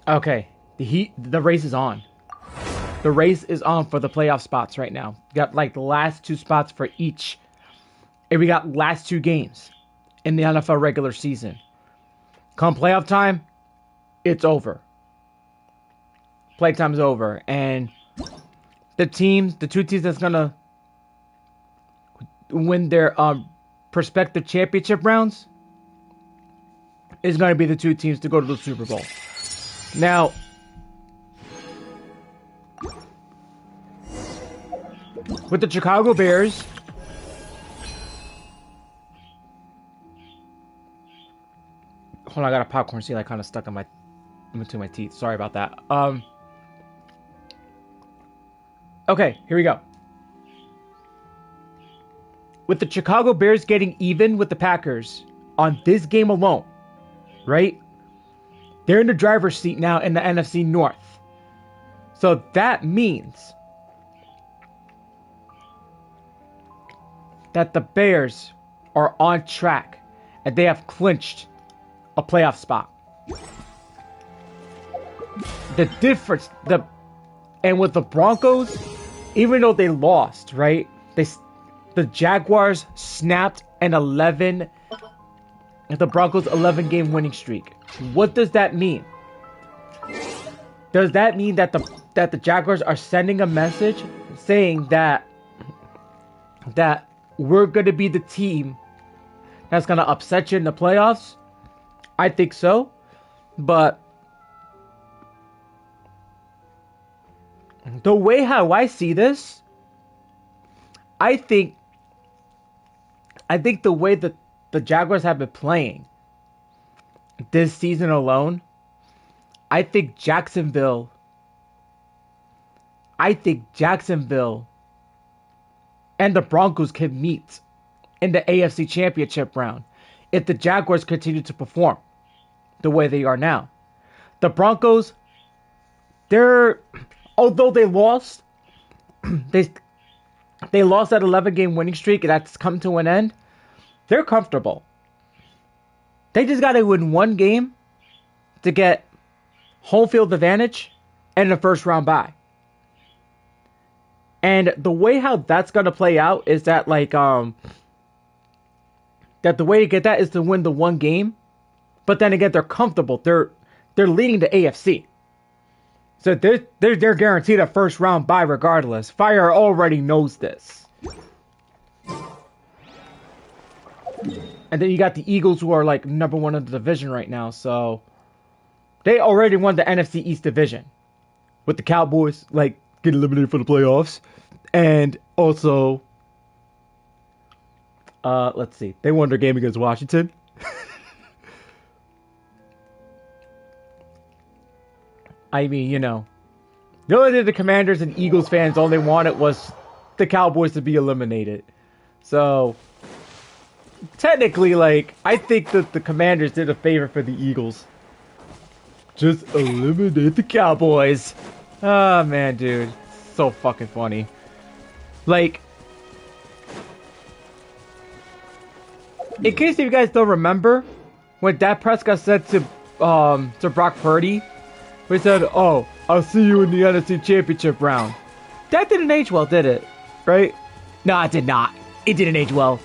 Okay, the race is on. The race is on for the playoff spots right now. Got like the last two spots for each. And we got last two games in the NFL regular season. Come playoff time, it's over. Playtime's over. And the two teams that's gonna win their prospective championship rounds is gonna be the two teams to go to the Super Bowl. Now, with the Chicago Bears, hold on, I got a popcorn seal kind of stuck in between my teeth. Sorry about that. Okay, here we go. With the Chicago Bears getting even with the Packers on this game alone, right? They're in the driver's seat now in the NFC North. So that means that the Bears are on track and they have clinched a playoff spot. The difference, and with the Broncos, even though they lost, right? The Jaguars snapped the Broncos 11 game winning streak. What does that mean? Does that mean that the Jaguars are sending a message saying that we're going to be the team that's going to upset you in the playoffs? I think so. But the way how I see this, I think the way that the Jaguars have been playing this season alone, I think Jacksonville and the Broncos can meet in the AFC Championship round if the Jaguars continue to perform the way they are now. The Broncos, although they lost, they lost that 11 game winning streak and that's come to an end. They're comfortable. They just got to win one game to get home field advantage and the first round bye. And the way how that's going to play out is that that the way to get that is to win the one game. But then again, they're comfortable. They're leading the AFC. So they're guaranteed a first round bye regardless. Fire already knows this. And then you got the Eagles who are like number one in the division right now. So they already won the NFC East division. With the Cowboys like getting eliminated for the playoffs. And also, let's see. They won their game against Washington. I mean, you know, the only thing the Commanders and Eagles fans all they wanted was the Cowboys to be eliminated. So, technically, like, I think that the Commanders did a favor for the Eagles. Just eliminate the Cowboys. Oh, man, dude. So fucking funny. Like, in case you guys don't remember, when Dak Prescott said to Brock Purdy, we said, "Oh, I'll see you in the NFC Championship round." That didn't age well, did it? Right? No, it did not. It didn't age well.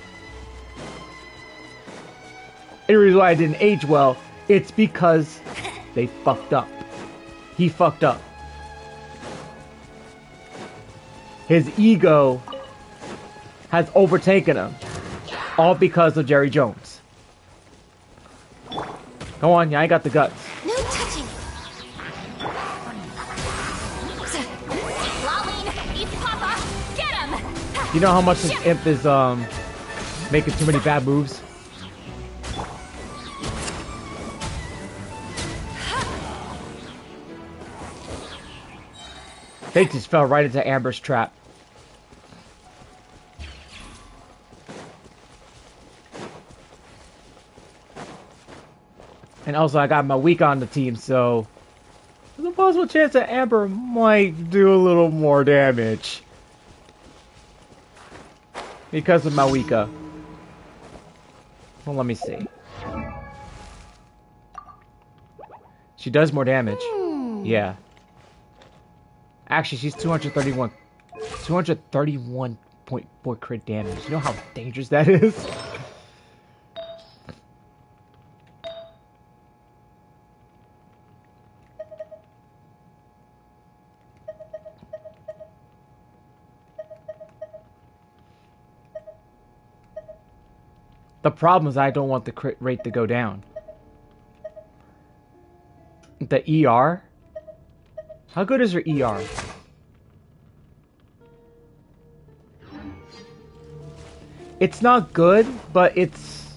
And the reason why it didn't age well, it's because they fucked up. He fucked up. His ego has overtaken him. All because of Jerry Jones. Come on, yeah, I got the guts. No touching. Get him. You know how much this imp is making too many bad moves? They just fell right into Amber's trap. And also, I got my weak on the team, so there's a possible chance that Amber might do a little more damage because of Mawika. Well, let me see. She does more damage. Yeah. Actually, she's 231.4 crit damage. You know how dangerous that is? The problem is I don't want the crit rate to go down. The ER? How good is her ER? It's not good, but it's...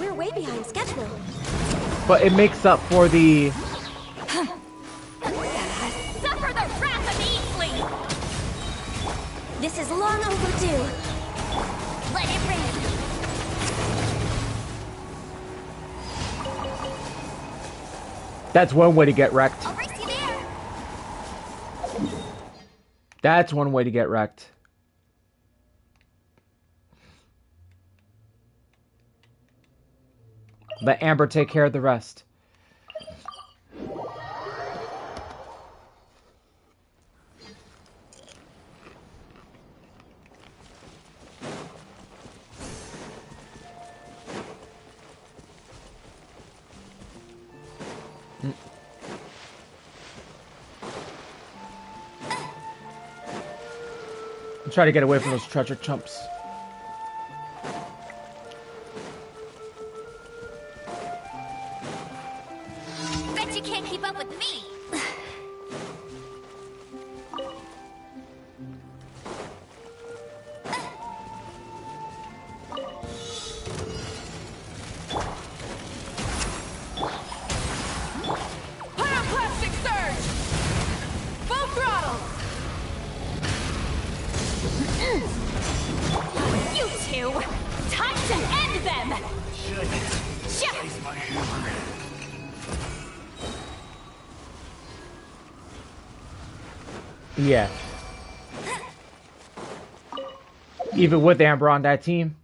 We're way behind schedule. But it makes up for the... Suffer the wrath of Eatley! This is long overdue. Let it rain. That's one way to get wrecked. I'll race you there. That's one way to get wrecked. Let Amber take care of the rest. Try to get away from those treasure chumps. Bet you can't keep up with me. Pyroclastic surge! Full throttle! You two! Time to end them! Shit! Yeah. Even with Amber on that team.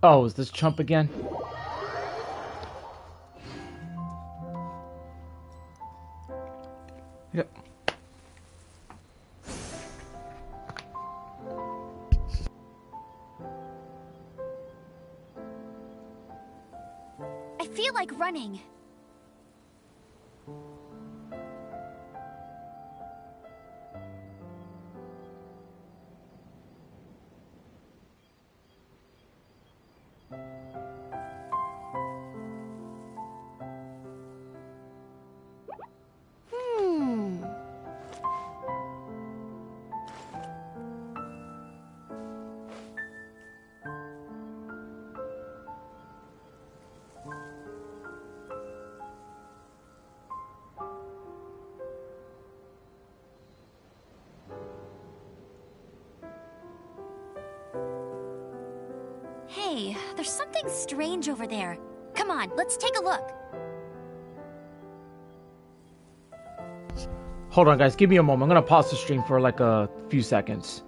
Oh, is this chump again? Yep. I feel like running. Hey, there's something strange over there. Come on, let's take a look. Hold on, guys. Give me a moment. I'm gonna pause the stream for like a few seconds.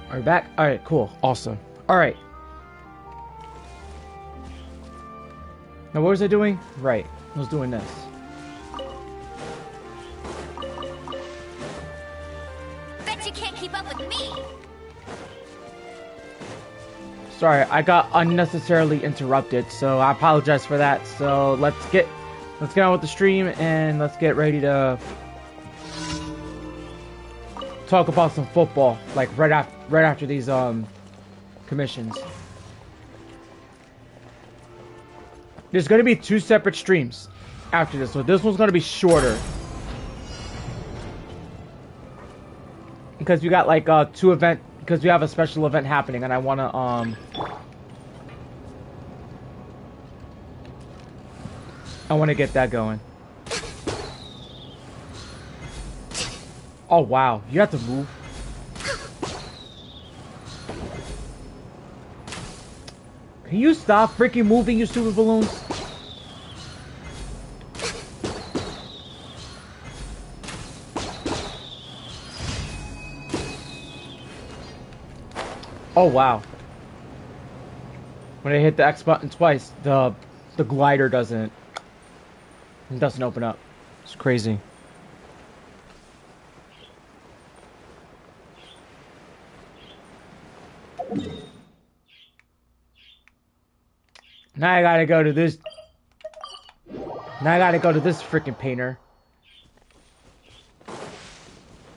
Are we back? Alright, cool. Awesome. Alright. Now what was I doing? Right. I was doing this. Bet you can't keep up with me. Sorry, I got unnecessarily interrupted, so I apologize for that. So let's get on with the stream and let's get ready to talk about some football, like right after these commissions. There's gonna be 2 separate streams after this, so this one's gonna be shorter because we got like because we have a special event happening, and I wanna get that going. Oh wow, you have to move. Can you stop freaking moving, you stupid balloons? Oh wow. When I hit the X button twice, the glider doesn't open up. It's crazy. Now I gotta go to this. Now I gotta go to this freaking painter.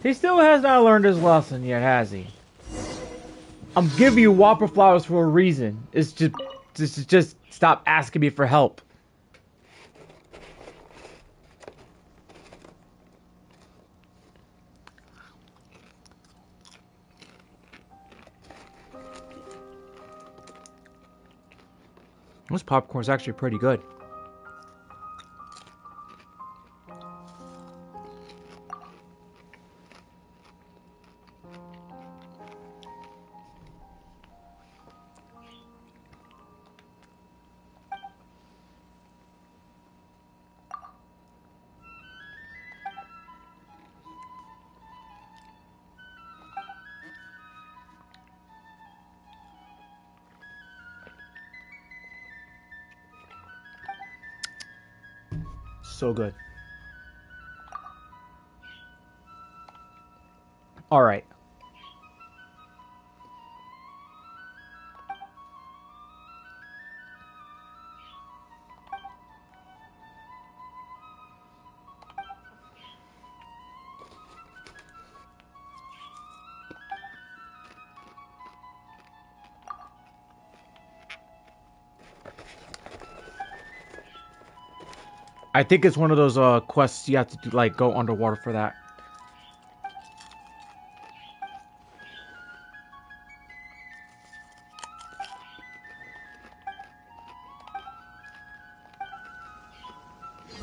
He still has not learned his lesson yet, has he? I'm giving you Whopper flowers for a reason. It's just stop asking me for help. This popcorn is actually pretty good. So good. All right. I think it's one of those quests you have to do, like go underwater for that.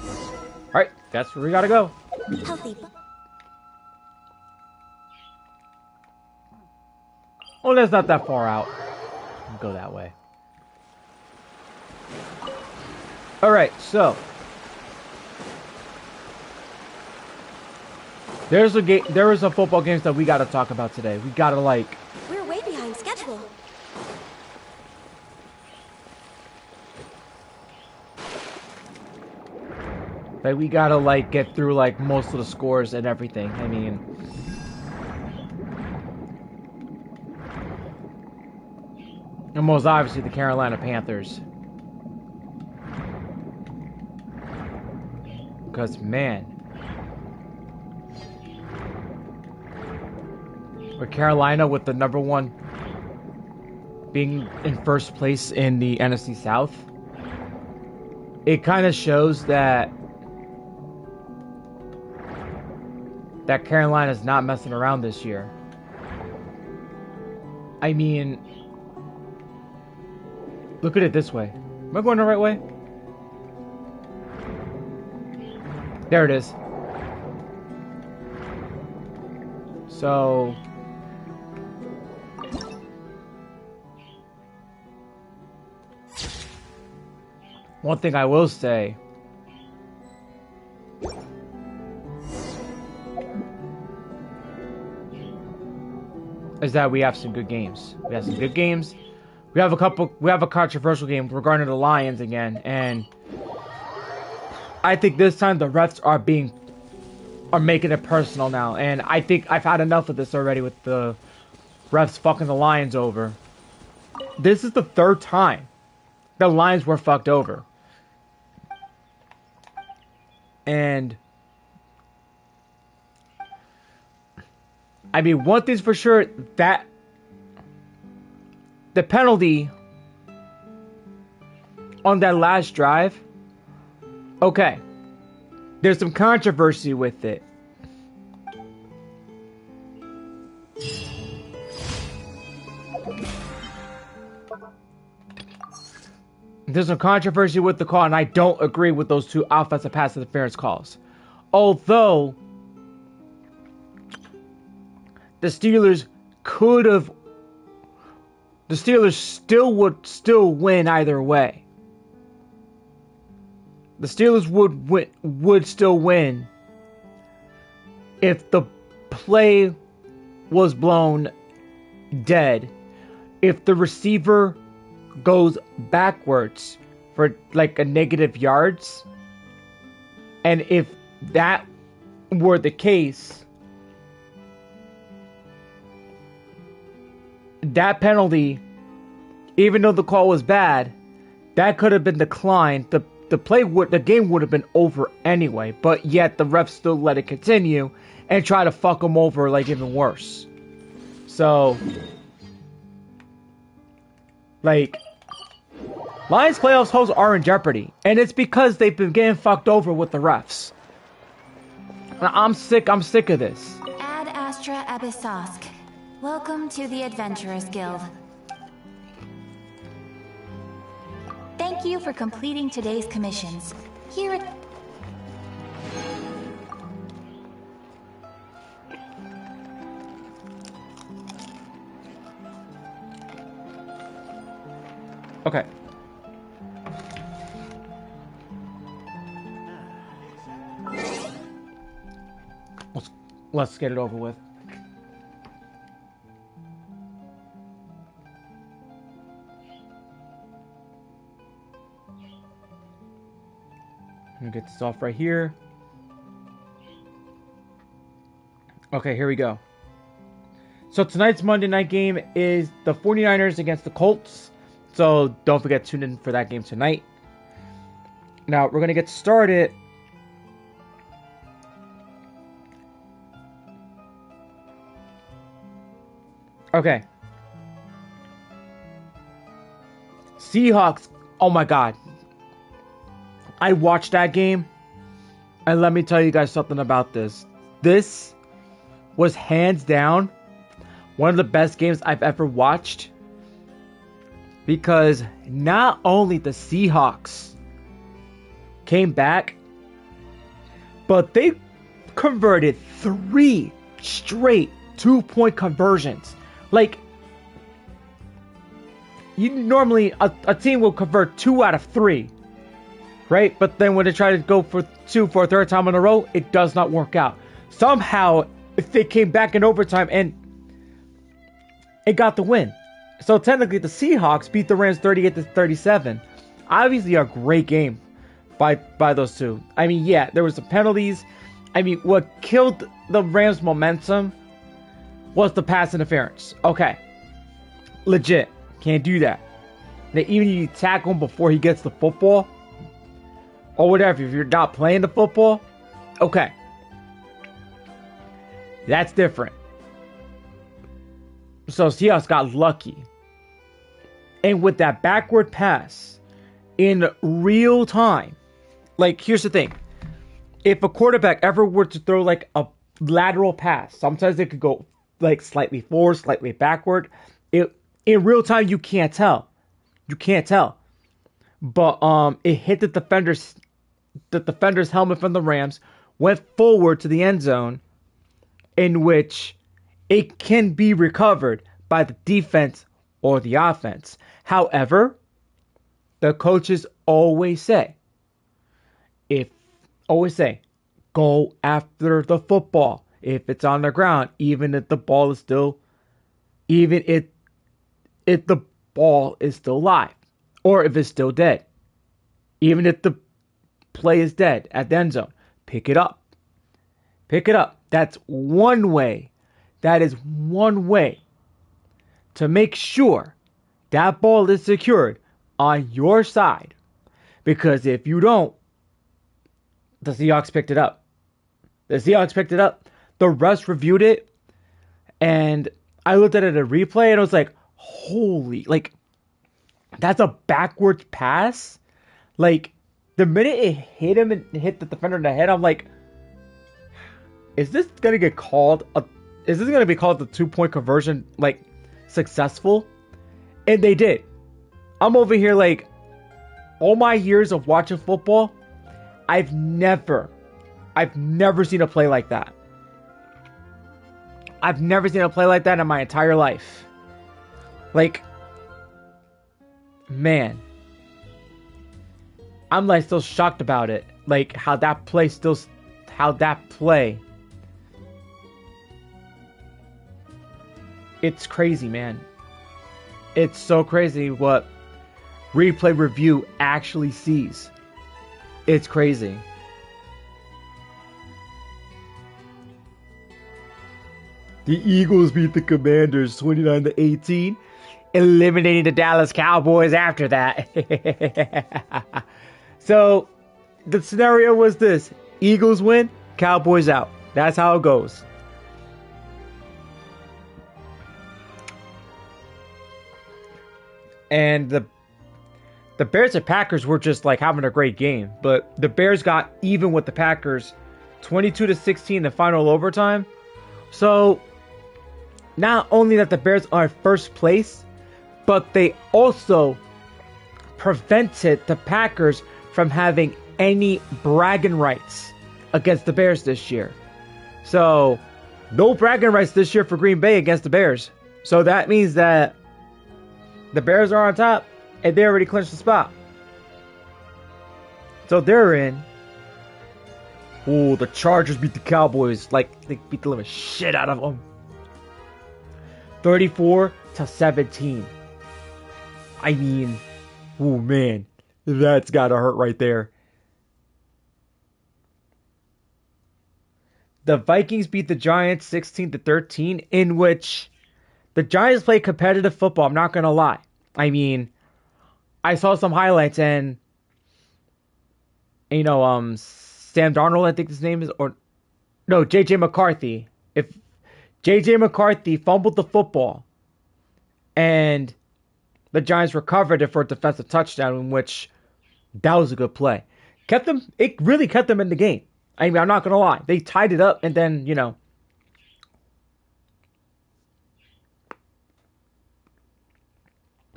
All right, that's where we gotta go. Healthy. Well, that's not that far out. Go that way. All right, so there is a football games that we gotta talk about today. We gotta like. We're way behind schedule. Like we gotta like get through like most of the scores and everything. I mean, and most obviously the Carolina Panthers, because man, with Carolina with the #1 being in first place in the NFC South, it kind of shows that Carolina's not messing around this year. I mean, look at it this way. Am I going the right way? There it is. So one thing I will say is that we have some good games. We have some good games. We have a controversial game regarding the Lions again, and I think this time the refs are making it personal now, and I think I've had enough of this already with the refs fucking the Lions over. This is the third time the Lions were fucked over. And I mean, one thing's for sure, that the penalty on that last drive, okay, there's some controversy with it. There's some controversy with the call, and I don't agree with those two offensive pass interference calls. Although the Steelers would still win either way. The Steelers would still win if the play was blown dead. If the receiver goes backwards for like a negative yards, and if that were the case, that penalty, even though the call was bad, that could have been declined. The game would have been over anyway, but yet the refs still let it continue and try to fuck them over like even worse. So, like, Lions playoffs hopes are in jeopardy, and it's because they've been getting fucked over with the refs. I'm sick of this. Ad Astra Abyssosk. Welcome to the Adventurers Guild. Thank you for completing today's commissions. Here at... Okay. Let's get it over with. I'm gonna get this off right here. Okay, here we go. So tonight's Monday night game is the 49ers against the Colts. So don't forget to tune in for that game tonight. Now we're gonna get started. Okay. Seahawks. Oh my God. I watched that game, and let me tell you guys something about this. This was hands down one of the best games I've ever watched, because not only the Seahawks came back, but they converted 3 straight 2-point conversions. Like, you normally, a team will convert 2 out of 3. Right? But then when they try to go for 2 for a third time in a row, it does not work out. Somehow, they came back in overtime and it got the win. So technically, the Seahawks beat the Rams 38-37. Obviously, a great game by those two. I mean, yeah, there was some penalties. I mean, what killed the Rams' momentum was the pass interference. Okay. Legit. Can't do that. Now, even if you tackle him before he gets the football, or whatever, if you're not playing the football, okay. That's different. So Seahawks got lucky. And with that backward pass in real time, like, here's the thing. If a quarterback ever were to throw like a lateral pass, sometimes they could go like slightly forward, slightly backward. In real time, you can't tell. You can't tell. But it hit the defender's helmet from the Rams, went forward to the end zone, in which it can be recovered by the defense or the offense. However, the coaches always say, go after the football if it's on the ground, even if the ball is still even if the ball is still live or if it's still dead. Even if the play is dead at the end zone, pick it up. Pick it up. That's one way. That is one way to make sure that ball is secured on your side. Because if you don't, the Seahawks picked it up. The Seahawks picked it up. The refs reviewed it. And I looked at it a replay and I was like, holy, like, that's a backwards pass. Like, the minute it hit him and hit the defender in the head, I'm like, is this going to get called? Is this going to be called the 2-point conversion, like, successful? And they did. I'm over here like, all my years of watching football, I've never seen a play like that. I've never seen a play like that in my entire life. Like, man, I'm like still shocked about it. Like how that play, it's crazy, man. It's so crazy what replay review actually sees. It's crazy. The Eagles beat the Commanders 29-18, eliminating the Dallas Cowboys after that. So, the scenario was this. Eagles win, Cowboys out. That's how it goes. And the Bears and Packers were just like having a great game. But the Bears got even with the Packers 22-16 in the final overtime. So, not only that the Bears are in first place, but they also prevented the Packers from having any bragging rights against the Bears this year. So, no bragging rights this year for Green Bay against the Bears. So that means that the Bears are on top and they already clinched the spot. So they're in. Oh, the Chargers beat the Cowboys. Like, they beat the living shit out of them. 34-17. I mean, oh man, that's gotta hurt right there. The Vikings beat the Giants 16-13, in which the Giants played competitive football. I'm not gonna lie. I mean, I saw some highlights and Sam Darnold, I think his name is, or no, JJ McCarthy. If JJ McCarthy fumbled the football and the Giants recovered it for a defensive touchdown, in which that was a good play. It really kept them in the game. I mean, I'm not going to lie. They tied it up and then,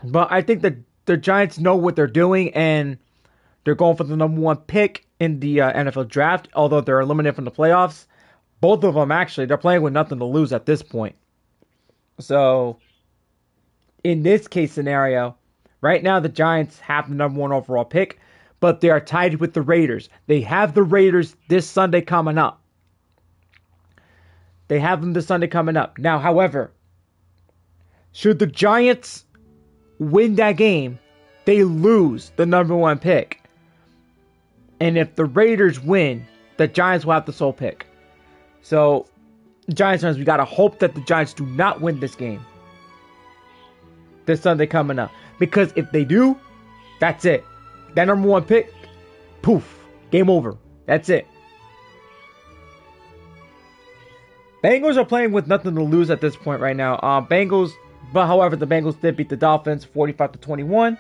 But I think that the Giants know what they're doing and they're going for the number 1 pick in the NFL draft, although they're eliminated from the playoffs. Both of them, actually, they're playing with nothing to lose at this point. So, in this case scenario, right now the Giants have the number 1 overall pick, but they are tied with the Raiders. They have the Raiders this Sunday coming up. Now, however, should the Giants win that game, they lose the number 1 pick. And if the Raiders win, the Giants will have the sole pick. So, Giants fans, we got to hope that the Giants do not win this game this Sunday coming up. Because if they do, that's it. That number 1 pick, poof, game over. That's it. Bengals are playing with nothing to lose at this point right now. However, the Bengals did beat the Dolphins 45-21.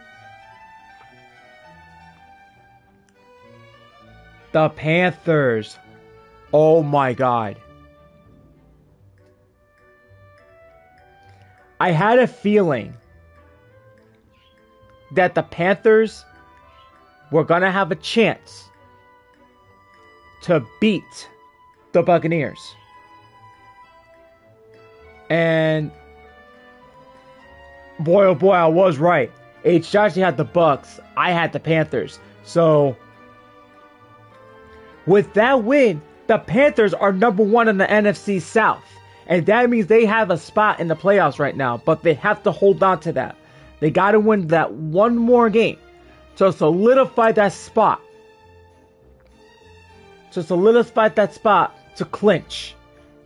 The Panthers. Oh my God. I had a feeling that the Panthers were going to have a chance to beat the Buccaneers. And boy, oh boy, I was right. Josh had the Bucks. I had the Panthers. So, with that win, the Panthers are number 1 in the NFC South. And that means they have a spot in the playoffs right now, but they have to hold on to that. They got to win that one more game to solidify that spot. To solidify that spot to clinch.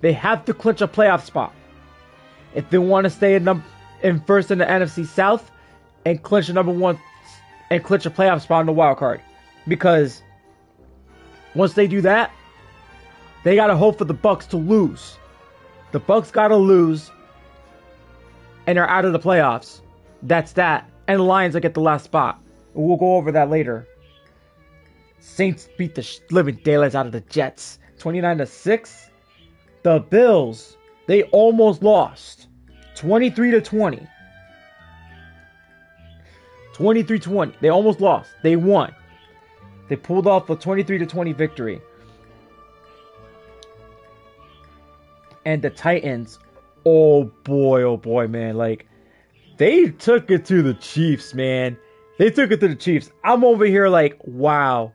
They have to clinch a playoff spot. If they want to stay in first in the NFC South and clinch a number one and clinch a playoff spot in the wild card. Because once they do that, they got to hope for the Bucks to lose. The Bucks got to lose and they're out of the playoffs. That's that. And the Lions will get the last spot. We'll go over that later. Saints beat the living daylights out of the Jets. 29-6. The Bills, they almost lost. 23-20. 23-20. They almost lost. They won. They pulled off a 23-20 victory. And the Titans, oh boy, man. Like, they took it to the Chiefs, man. They took it to the Chiefs. I'm over here like, wow.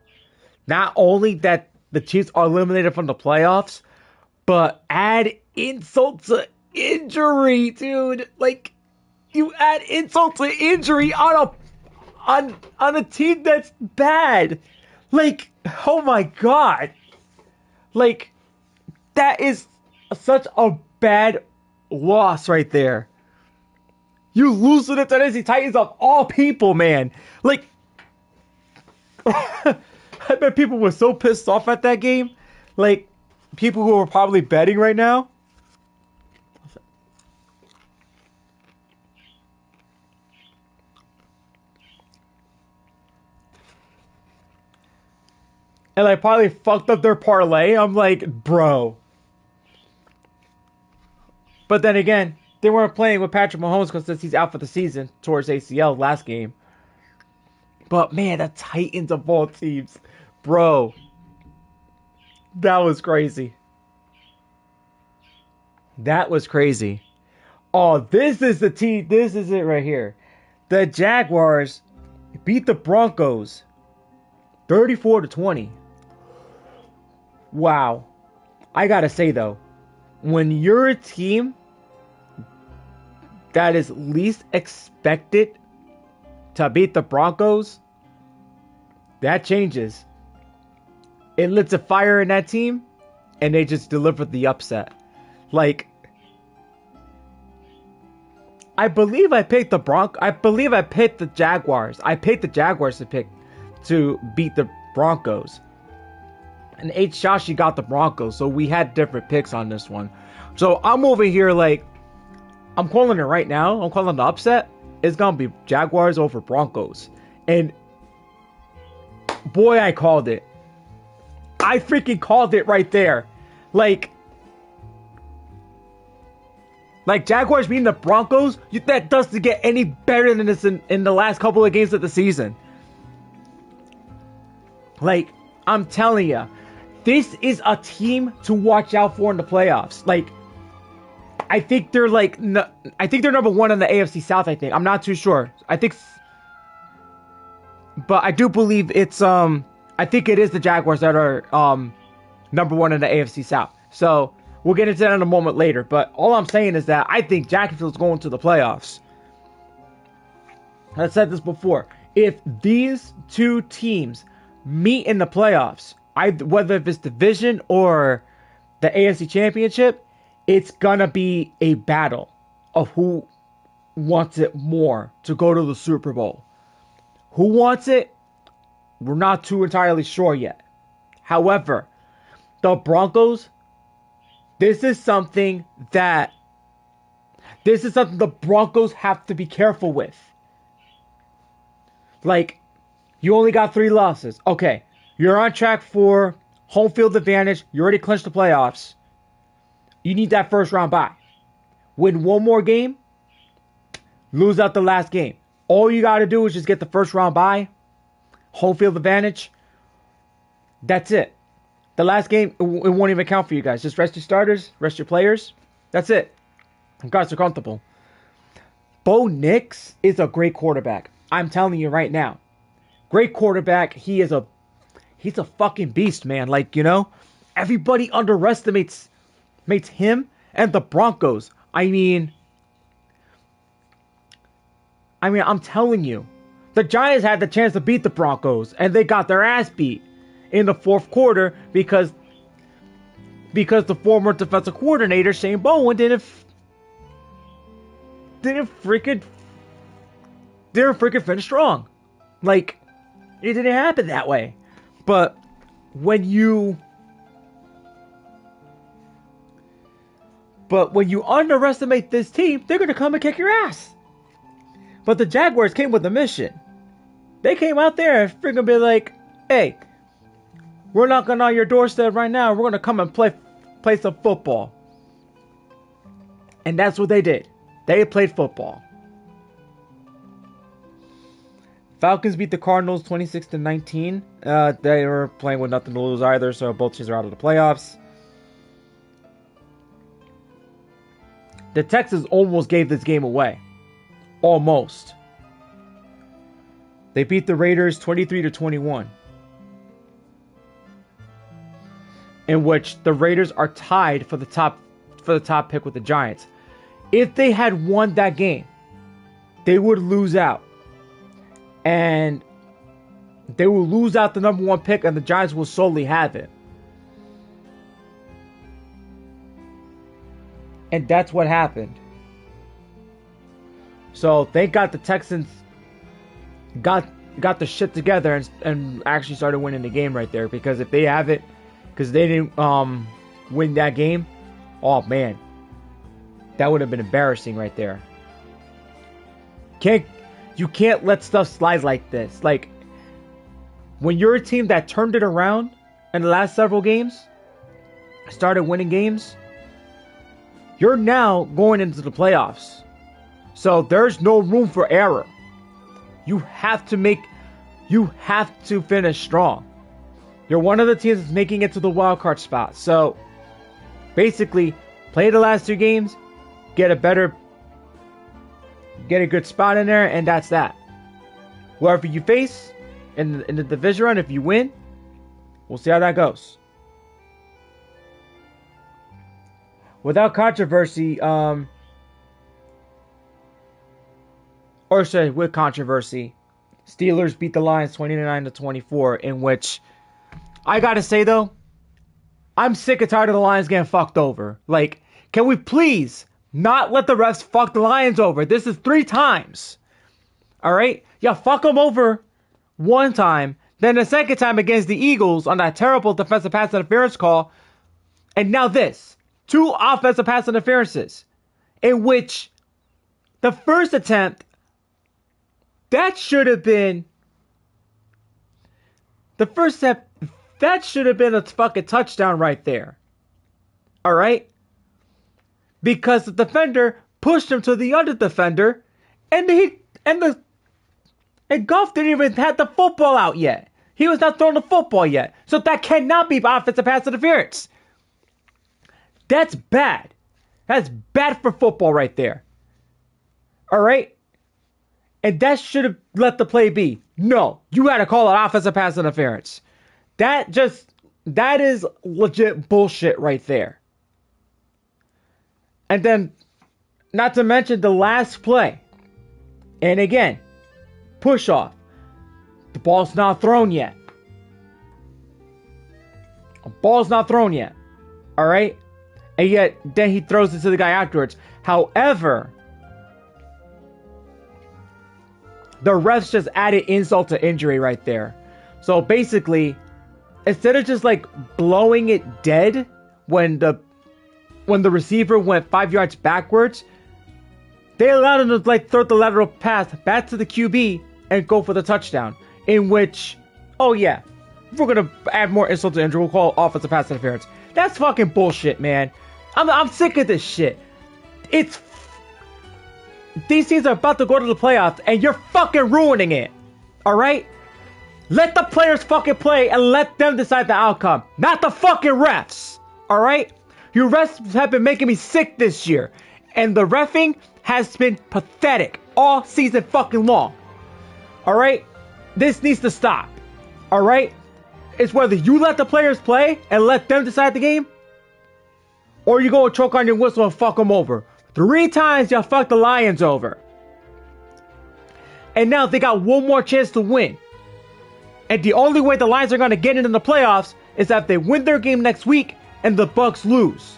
Not only that the Chiefs are eliminated from the playoffs, but add insult to injury, dude. Like, you add insult to injury on a team that's bad. Like, oh my god. Like, that is such a bad loss right there. You lose to the Tennessee Titans of all people, man. Like, I bet people were so pissed off at that game. Like, people who are probably betting right now. And like probably fucked up their parlay. I'm like, bro. But then again, they weren't playing with Patrick Mahomes because he's out for the season towards ACL last game. But man, the Titans of all teams, bro. That was crazy. That was crazy. Oh, this is the team. This is it right here. The Jaguars beat the Broncos 34-20. Wow. I gotta say though, when you're a team that is least expected to beat the Broncos, that changes. It lit a fire in that team, and they just delivered the upset. Like, I believe I picked the I believe I picked the Jaguars. I picked the Jaguars to beat the Broncos. And H. Shashi got the Broncos, so we had different picks on this one. So I'm over here like, I'm calling it right now. I'm calling the upset. It's going to be Jaguars over Broncos. And boy, I called it. I freaking called it right there. Like Jaguars beating the Broncos, that doesn't get any better than this in the last couple of games of the season. Like, I'm telling you, this is a team to watch out for in the playoffs. Like, I think they're number one in the AFC South. I think I'm not too sure. But I do believe it's I think it is the Jaguars that are number one in the AFC South. So we'll get into that in a moment later. But all I'm saying is that I think Jacksonville's going to the playoffs. I said this before. If these two teams meet in the playoffs, whether if it's division or the AFC Championship, it's gonna be a battle of who wants it more to go to the Super Bowl. Who wants it? We're not too entirely sure yet. However, the Broncos, this is something the Broncos have to be careful with. Like, you only got 3 losses. Okay, you're on track for home field advantage. You already clinched the playoffs. You need that first round bye. Win one more game, lose out the last game. All you got to do is just get the first round bye, home field advantage. That's it. The last game, it won't even count for you guys. Just rest your starters, rest your players. That's it. You guys are comfortable. Bo Nix is a great quarterback. I'm telling you right now. Great quarterback. He's a fucking beast, man. Like, everybody underestimates him And the Broncos. I'm telling you, the Giants had the chance to beat the Broncos, and they got their ass beat in the fourth quarter because the former defensive coordinator Shane Bowen didn't freaking finish strong. Like, it didn't happen that way. But when you underestimate this team, they're gonna come and kick your ass. But the Jaguars came with a mission. They came out there and freaking be like, hey, we're knocking on your doorstep right now. We're gonna come and play some football. And that's what they did. They played football. Falcons beat the Cardinals 26-19. They were playing with nothing to lose either, so both teams are out of the playoffs. The Texans almost gave this game away. Almost. They beat the Raiders 23-21. In which the Raiders are tied for the top pick with the Giants. If they had won that game, they would lose out. And they will lose out the number 1 pick, and the Giants will solely have it. And that's what happened. So thank God the Texans got the shit together and actually started winning the game right there. Because if they have it, because they didn't win that game, oh man, that would have been embarrassing right there. You can't let stuff slide like this. Like, when you're a team that turned it around in the last several games, started winning games, you're now going into the playoffs. So there's no room for error. You have to finish strong. You're one of the teams that's making it to the wild card spot. So basically, play the last 2 games, get a good spot in there, and that's that. Whoever you face in the division run, if you win, we'll see how that goes. Without controversy, with controversy, Steelers beat the Lions 29-24, in which, I gotta say though, I'm sick and tired of the Lions getting fucked over. Like, can we please not let the refs fuck the Lions over? This is 3 times. Alright? Yeah, fuck them over 1 time. Then the second time against the Eagles on that terrible defensive pass interference call. And now this. 2 offensive pass interferences. In which the first attempt, that should have been a fucking touchdown right there. Alright? Because the defender pushed him to the other defender, and Goff didn't even have the football out yet. He was not throwing the football yet. So that cannot be offensive pass interference. That's bad. That's bad for football right there. Alright? And that should have let the play be. No, you gotta call it offensive pass interference. That is legit bullshit right there. And then, not to mention the last play. And again, push off. The ball's not thrown yet. Alright? And yet, then he throws it to the guy afterwards. However, the refs just added insult to injury right there. So basically, instead of just like blowing it dead when the receiver went 5 yards backwards, they allowed him to like throw the lateral pass back to the QB and go for the touchdown. In which, oh yeah, if we're gonna add more insult to injury, we'll call offensive pass interference. That's fucking bullshit, man. I'm sick of this shit. These teams are about to go to the playoffs, and you're fucking ruining it. Alright? Let the players fucking play and let them decide the outcome. Not the fucking refs. Alright? You refs have been making me sick this year. And the reffing has been pathetic all season fucking long. Alright? This needs to stop. Alright? It's whether you let the players play and let them decide the game, or you go and choke on your whistle and fuck them over. 3 times y'all fucked the Lions over. And now they got one more chance to win. And the only way the Lions are going to get into the playoffs is that they win their game next week and the Bucks lose.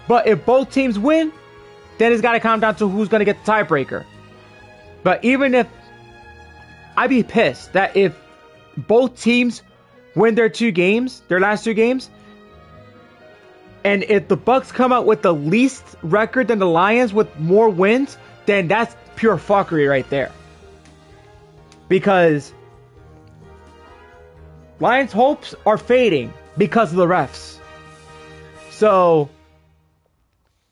But if both teams win, then it's got to come down to who's going to get the tiebreaker. But even if... I'd be pissed that if both teams win their last 2 games, and if the Bucks come out with the least record than the Lions with more wins, then that's pure fuckery right there. Because Lions' hopes are fading because of the refs. So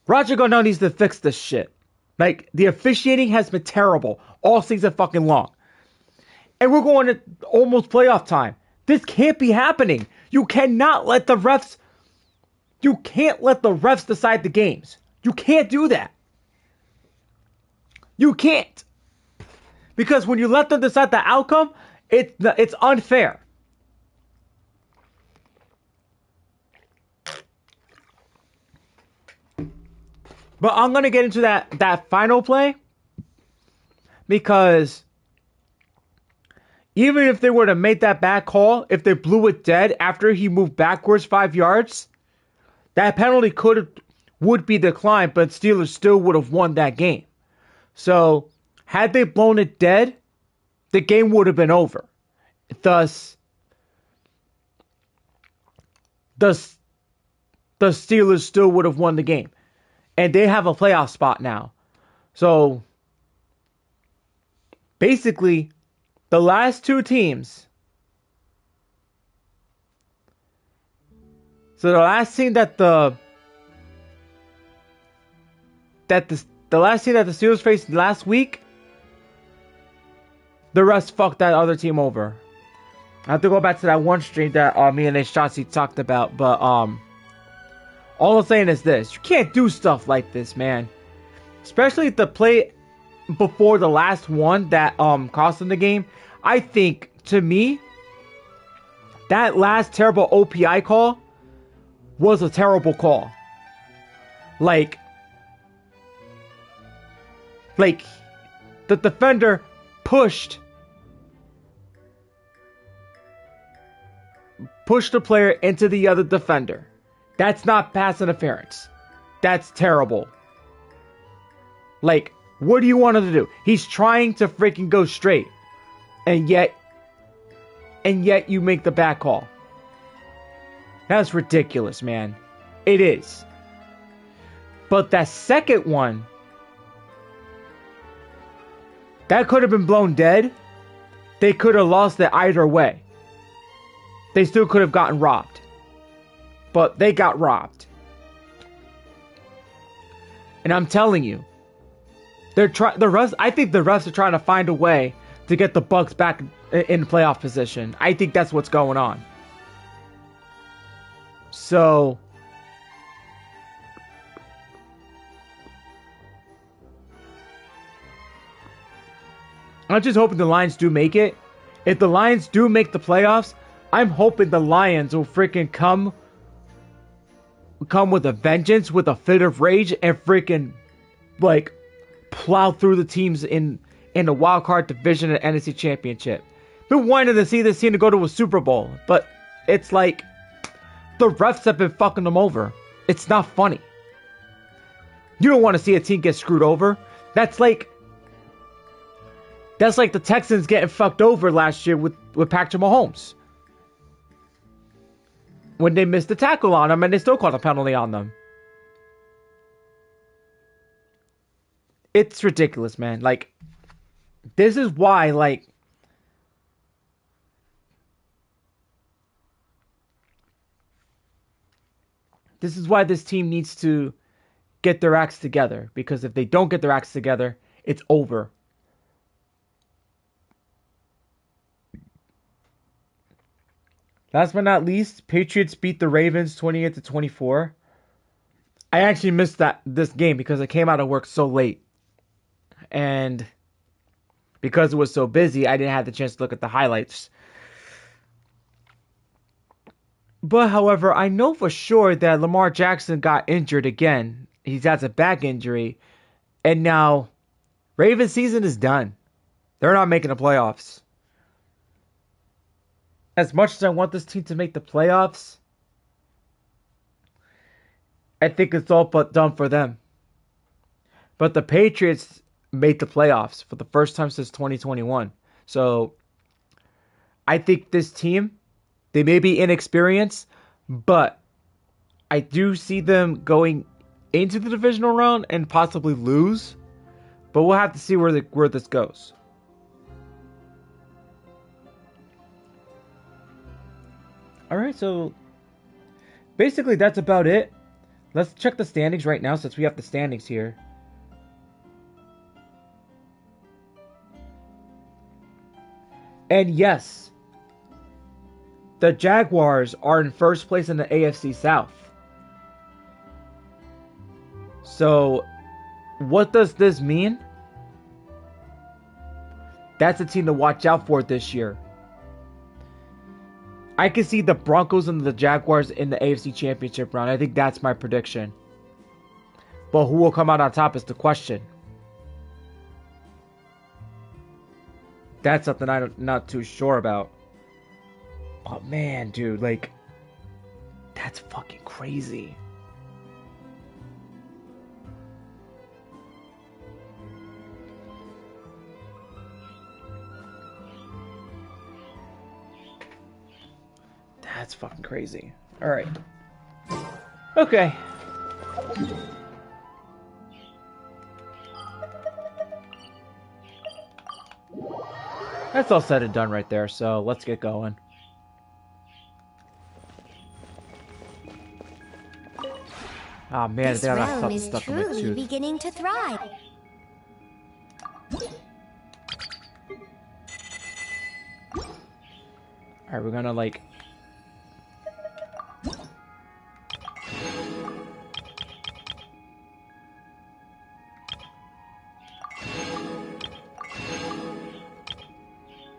Roger Goodell needs to fix this shit. Like, the officiating has been terrible all season fucking long. And we're going to almost playoff time. This can't be happening. You cannot let the refs... You can't let the refs decide the games. You can't do that. You can't. Because when you let them decide the outcome, it's unfair. But I'm going to get into that final play. Because even if they were to make that bad call, if they blew it dead after he moved backwards 5 yards, that penalty would be declined, but Steelers still would have won that game. So, had they blown it dead, the game would have been over. Thus, the Steelers still would have won the game. And they have a playoff spot now. So, basically, the last 2 teams... So the last team that the last team that the Steelers faced last week, the refs fucked that other team over. I have to go back to that one stream that me and Shotzi talked about, but all I'm saying is this: you can't do stuff like this, man. Especially the play before the last one that cost them the game. I think, to me, that last terrible OPI call was a terrible call. Like the defender pushed the player into the other defender. That's not pass interference. That's terrible. Like, what do you want him to do? He's trying to freaking go straight. And yet you make the bad call. That's ridiculous, man. It is. But that second one, that could have been blown dead. They could have lost it either way. They still could have gotten robbed. But they got robbed. And I'm telling you, I think the refs are trying to find a way to get the Bucks back in playoff position. I think that's what's going on. So, I'm just hoping the Lions do make it. If the Lions do make the playoffs, I'm hoping the Lions will freaking come with a vengeance, with a fit of rage, and freaking, like, plow through the teams in the wild card division and NFC Championship. Been wanting to see this team to go to a Super Bowl, but it's like, the refs have been fucking them over. It's not funny. You don't want to see a team get screwed over. That's like the Texans getting fucked over last year with Patrick Mahomes. When they missed the tackle on them and they still called a penalty on them. It's ridiculous, man. Like, this is why, like, this is why this team needs to get their acts together. Because if they don't get their acts together, it's over. Last but not least, Patriots beat the Ravens 28-24. I actually missed this game because I came out of work so late. And because it was so busy, I didn't have the chance to look at the highlights. But however, I know for sure that Lamar Jackson got injured again. He has a back injury, and now Ravens season is done. They're not making the playoffs. As much as I want this team to make the playoffs, I think it's all but done for them. But the Patriots made the playoffs for the first time since 2021. So I think this team, they may be inexperienced, but I do see them going into the divisional round and possibly lose. But we'll have to see where this goes. All right, so basically that's about it. Let's check the standings right now since we have the standings here. And yes, the Jaguars are in first place in the AFC South. So, what does this mean? That's a team to watch out for this year. I can see the Broncos and the Jaguars in the AFC Championship round. I think that's my prediction. But who will come out on top is the question. That's something I'm not too sure about. But man, dude, like, that's fucking crazy. That's fucking crazy. Alright. Okay. That's all said and done right there, so let's get going. Oh man, This I got realm something is stuck in my truly tooth. beginning to thrive. Alright, we're gonna like...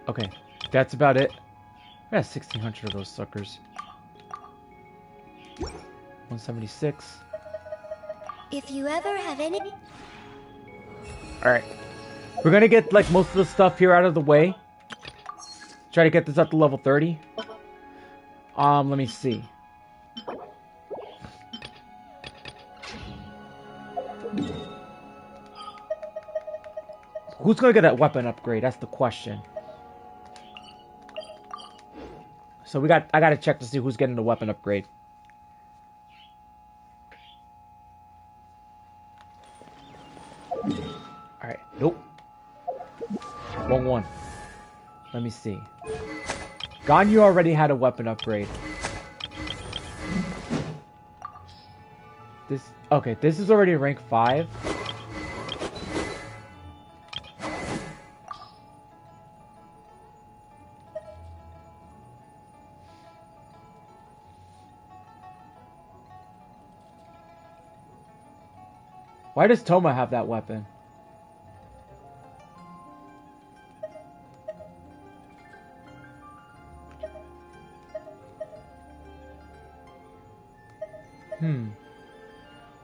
Okay, that's about it. I got 1,600 of those suckers. 176. If you ever have any... Alright. We're gonna get like most of the stuff here out of the way. Try to get this up to level 30. Let me see. Who's gonna get that weapon upgrade? That's the question. So I gotta check to see who's getting the weapon upgrade. Alright, nope. Wrong one. Let me see. Ganyu already had a weapon upgrade. This is already rank 5. Why does Toma have that weapon?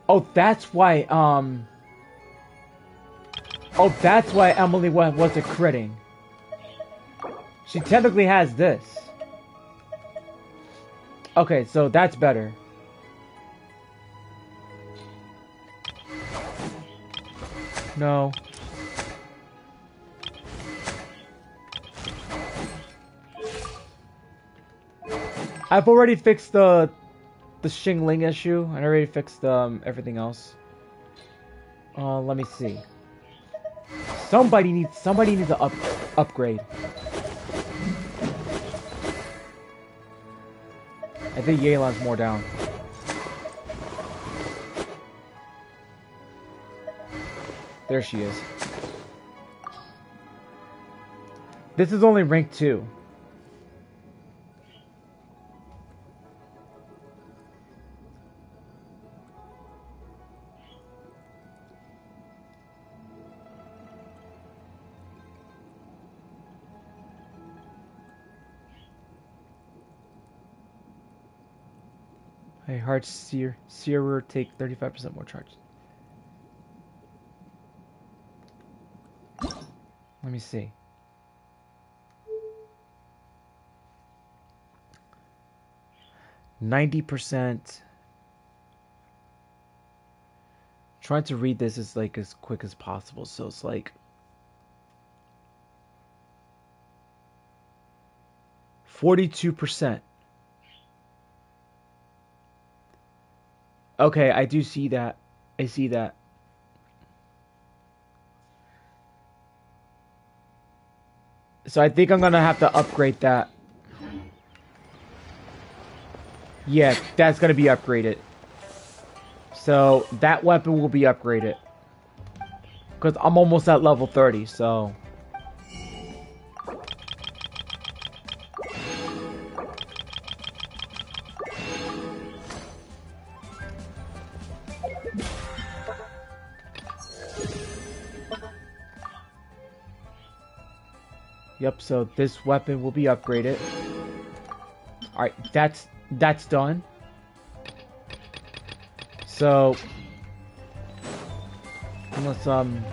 Oh, that's why, Oh, that's why Emily wasn't critting. She technically has this. Okay, so that's better. No. I've already fixed the Xingling issue. I already fixed everything else. Let me see. Somebody needs to upgrade. I think Yelan's more down. There she is. This is only rank 2. Okay, hard searer take 35% more charge. Let me see. %. Trying to read this is like as quick as possible, so it's like 42%. Okay, I do see that. I see that. So I think I'm gonna have to upgrade that. Yeah, that's gonna be upgraded. So that weapon will be upgraded. Because I'm almost at level 30, so... Yep, so this weapon will be upgraded. Alright, that's done. So let's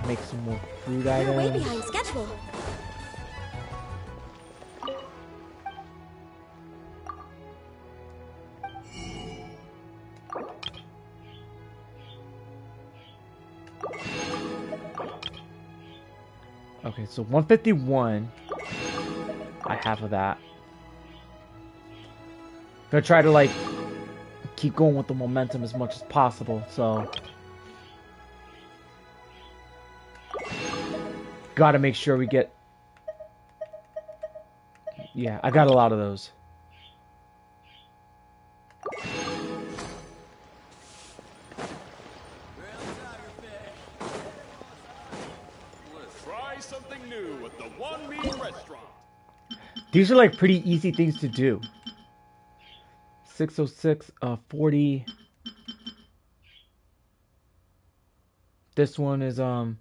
make some more food items. We're way behind schedule. Okay, so 151. I have of that. Gonna try to like keep going with the momentum as much as possible, so gotta make sure we get... Yeah, I got a lot of those. Try something new at the One Meat Restaurant. These are like pretty easy things to do. 606, 40. This one is the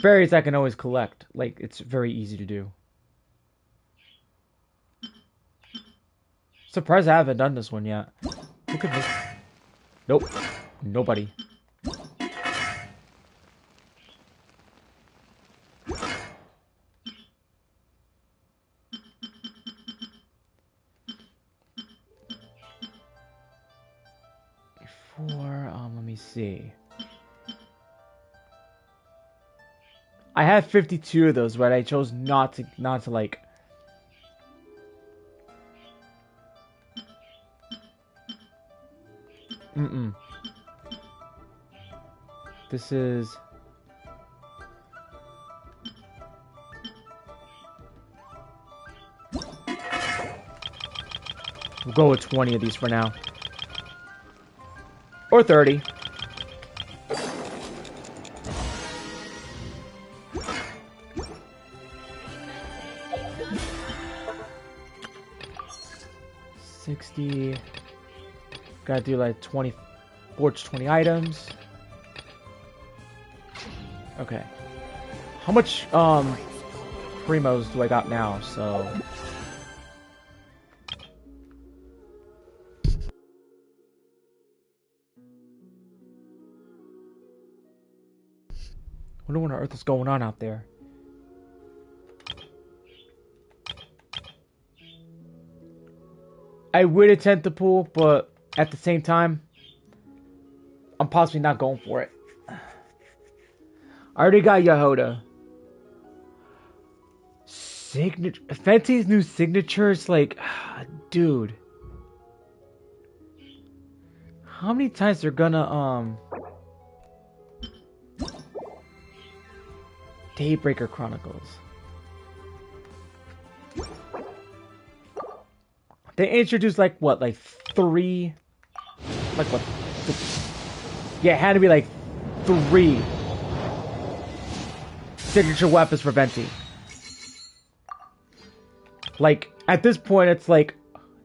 berries I can always collect. Like, it's very easy to do. Surprised I haven't done this one yet. Look at this. Nope. Nobody. Let me see. I have 52 of those, but I chose not to like... This is... We'll go with 20 of these for now. Or 30. Gotta do like 20 forge 20 items. Okay. How much primos do I got now? So wonder what on earth is going on out there. I would attempt the pool, but at the same time, I'm possibly not going for it. I already got Yahoda. Fenty's new signatures, like, dude. How many times they're gonna, Daybreaker Chronicles. They introduced like what, like 3, like what? Yeah, it had to be like 3 signature weapons for Venti. Like at this point, it's like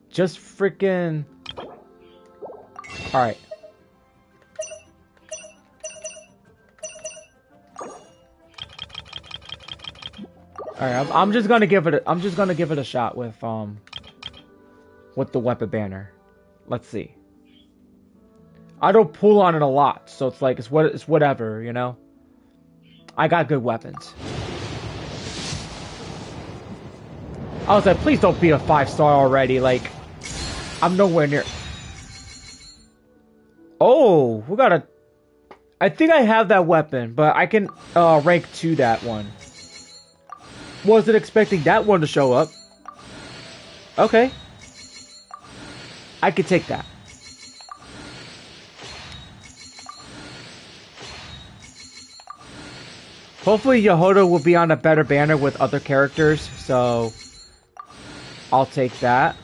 just freaking. All right. All right, I'm just gonna give it. I'm just gonna give it a shot with the weapon banner. Let's see. I don't pull on it a lot, so it's like, it's whatever, you know? I got good weapons. I was like, please don't be a 5-star already, like, I'm nowhere near... Oh, we got a... I think I have that weapon, but I can rank 2 that one. Wasn't expecting that one to show up. Okay. I could take that. Hopefully Yehoda will be on a better banner with other characters, so I'll take that.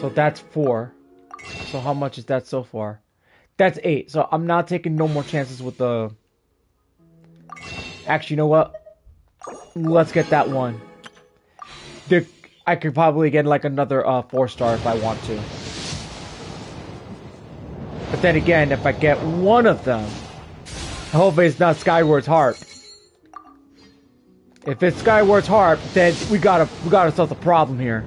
So that's 4. So how much is that so far? That's 8. So I'm not taking no more chances with the... Actually, you know what? Let's get that one. I could probably get like another 4-star if I want to. But then again, if I get one of them, hopefully it's not Skyward's Harp. If it's Skyward's Harp, then we got ourselves a problem here.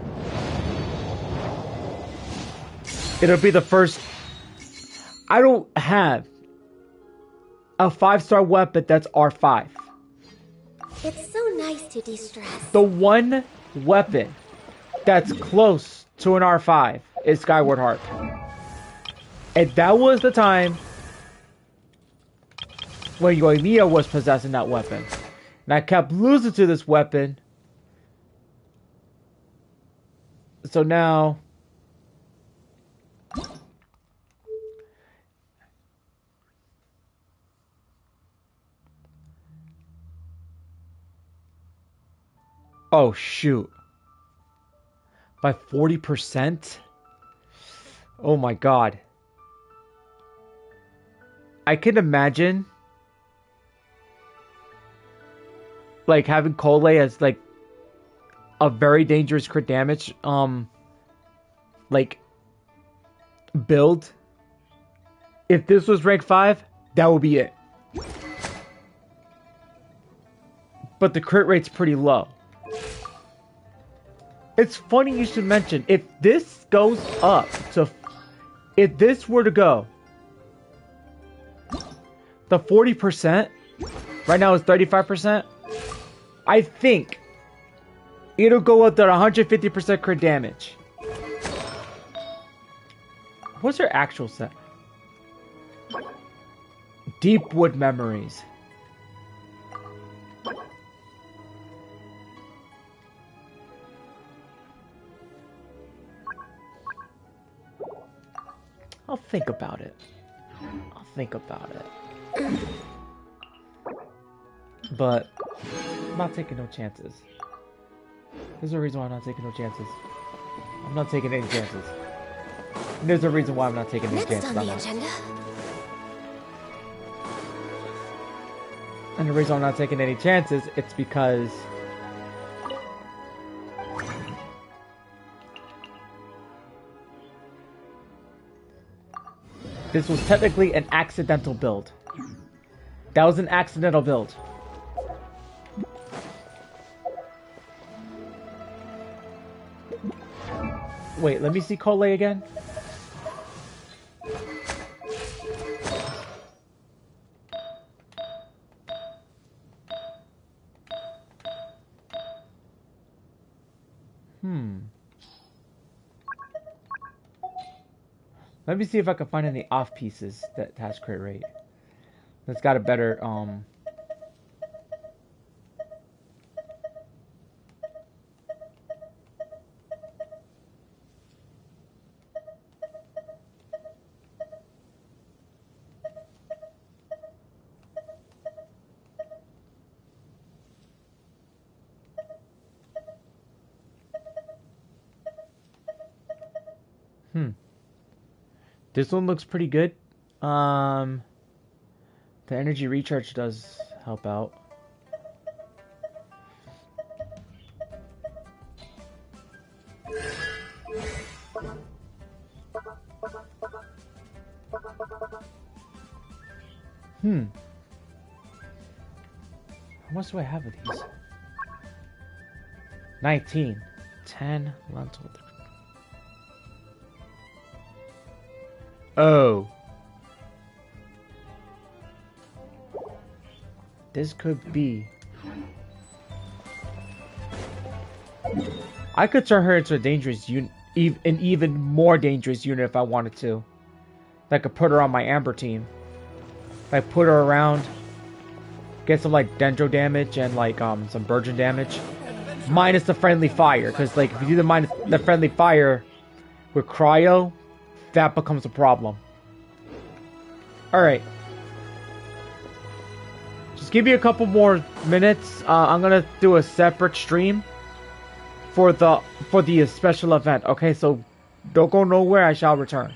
It'll be the first... I don't have a 5-star weapon that's R5. It's so nice to de-stress. The one weapon that's close to an R5 is Skyward Harp. And that was the time when Yoimiya was possessing that weapon. And I kept losing to this weapon. So now... Oh, shoot. By 40%? Oh my god. I can imagine like having Cole as like a very dangerous crit damage like build. If this was rank 5, that would be it. But the crit rate's pretty low. It's funny you should mention, if this goes up to, if this were to go, the 40%, right now is 35%, I think it'll go up to 150% crit damage. What's her actual set? Deepwood Memories. I'll think about it. I'll think about it. But I'm not taking no chances. There's a reason why I'm not taking no chances. I'm not taking any chances. And there's a reason why I'm not taking any chances. On the agenda. And the reason I'm not taking any chances, it's because this was technically an accidental build. That was an accidental build. Wait, let me see Cole again. Let me see if I can find any off pieces that has crit rate. That's got a better This one looks pretty good. The energy recharge does help out. How much do I have of these? 19. 10 lentil. Oh. This could be. I could turn her into a dangerous unit, an even more dangerous unit if I wanted to. I could put her on my Amber team. Like put her around, get some like Dendro damage and like some Burgeon damage, minus the friendly fire. Because like if you do the friendly fire with Cryo, that becomes a problem. All right. Just give me a couple more minutes. I'm gonna do a separate stream for the special event. Okay, so don't go nowhere. I shall return.